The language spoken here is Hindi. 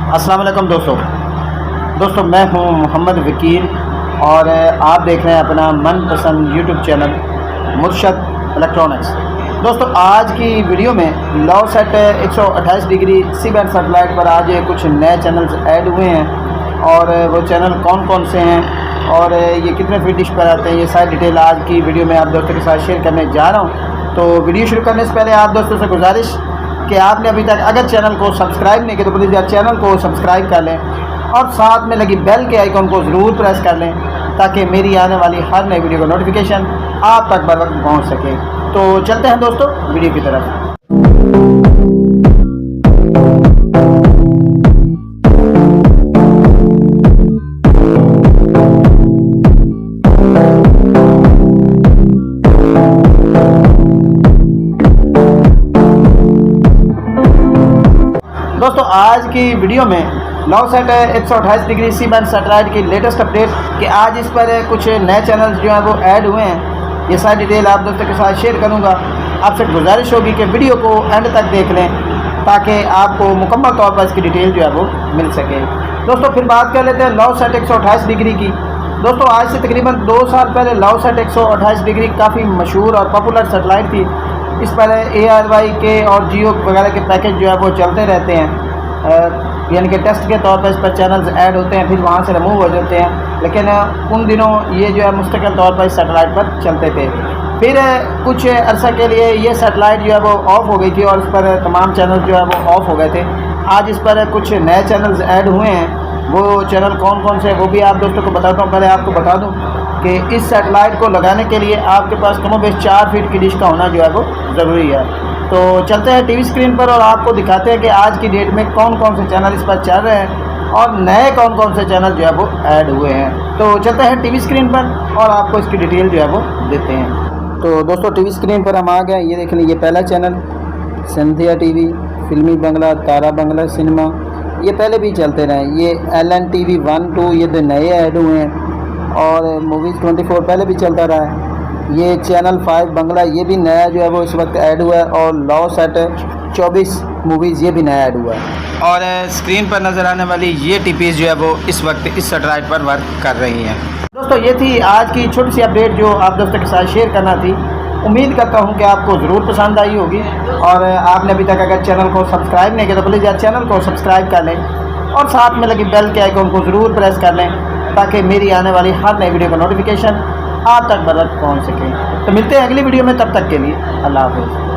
अस्सलाम वालेकुम दोस्तों मैं हूं मोहम्मद वकील और आप देख रहे हैं अपना मनपसंद यूट्यूब चैनल मुर्शद इलेक्ट्रॉनिक्स। दोस्तों आज की वीडियो में लॉसेट 128 डिग्री सी बैंड सेटेलाइट पर आज कुछ नए चैनल्स ऐड हुए हैं और वो चैनल कौन कौन से हैं और ये कितने फीट डिश पर आते हैं, ये सारी डिटेल आज की वीडियो में आप दोस्तों के साथ शेयर करने जा रहा हूँ। तो वीडियो शुरू करने से पहले आप दोस्तों से गुजारिश कि आपने अभी तक अगर चैनल को सब्सक्राइब नहीं किया तो प्लीज़ यार चैनल को सब्सक्राइब कर लें और साथ में लगी बेल के आइकन को ज़रूर प्रेस कर लें ताकि मेरी आने वाली हर नई वीडियो का नोटिफिकेशन आप तक बर वक्त पहुँच सके। तो चलते हैं दोस्तों वीडियो की तरफ। दोस्तों आज की वीडियो में लॉसेट 128 डिग्री सी बैंड सैटेलाइट की लेटेस्ट अपडेट कि आज इस पर कुछ नए चैनल्स जो हैं वो ऐड हुए हैं, ये सारी डिटेल आप दोस्तों के साथ शेयर करूंगा। आपसे गुजारिश होगी कि वीडियो को एंड तक देख लें ताकि आपको मुकम्मल तौर पर इसकी डिटेल जो है वो मिल सके। दोस्तों फिर बात कर लेते हैं लॉसेट 128 डिग्री की। दोस्तों आज से तकरीबन 2 साल पहले लॉसेट 128 डिग्री काफ़ी मशहूर और पॉपुलर सैटेलाइट थी। इस पर ARY के और जियो वगैरह के पैकेज जो है वो चलते रहते हैं, यानी कि टेस्ट के तौर पर इस पर चैनल्स ऐड होते हैं फिर वहाँ से रिमूव हो जाते हैं, लेकिन उन दिनों ये जो है मुस्तकिल तौर पर इस सैटेलाइट पर चलते थे। फिर कुछ अरसा के लिए ये सैटेलाइट जो है वो ऑफ़ हो गई थी और इस पर तमाम चैनल जो है वो ऑफ़ हो गए थे। आज इस पर कुछ नए चैनल्स ऐड हुए हैं, वो चैनल कौन कौन से वो भी आप दोस्तों को बताता हूँ। पहले आपको बता दूँ कि इस सैटेलाइट को लगाने के लिए आपके पास कमोबेश 4 फीट की डिश का होना जो है वो ज़रूरी है। तो चलते हैं टीवी स्क्रीन पर और आपको दिखाते हैं कि आज की डेट में कौन कौन से चैनल इस पर चल रहे हैं और नए कौन कौन से चैनल जो है वो ऐड हुए हैं। तो चलते हैं टीवी स्क्रीन पर और आपको इसकी डिटेल जो है वो देते हैं। तो दोस्तों टीवी स्क्रीन पर हम आ गए। ये देख लीजिए पहला चैनल सिंधिया टीवी, फिल्मी बंगला, तारा बंगला सिनेमा, ये पहले भी चलते रहे। ये LN TV 1, 2 ये 2 नए ऐड हुए हैं और मूवीज़ 24 पहले भी चलता रहा है। ये चैनल 5 बंगला ये भी नया जो है वो इस वक्त ऐड हुआ है और लॉसेट 24 मूवीज़ ये भी नया ऐड हुआ है। और स्क्रीन पर नज़र आने वाली ये टीपीज़ जो है वो इस वक्त इस सैटेलाइट पर वर्क कर रही हैं। दोस्तों ये थी आज की छोटी सी अपडेट जो आप दोस्तों के साथ शेयर करना थी। उम्मीद करता हूँ कि आपको ज़रूर पसंद आई होगी और आपने अभी तक अगर चैनल को सब्सक्राइब नहीं किया तो प्लीज़ यार चैनल को सब्सक्राइब कर लें और साथ में लगी बेल के आइकन को ज़रूर प्रेस कर लें ताकि मेरी आने वाली हर नई वीडियो का नोटिफिकेशन आप तक बर वक्त पहुँच सके। तो मिलते हैं अगली वीडियो में, तब तक के लिए अल्लाह हाफ़िज़।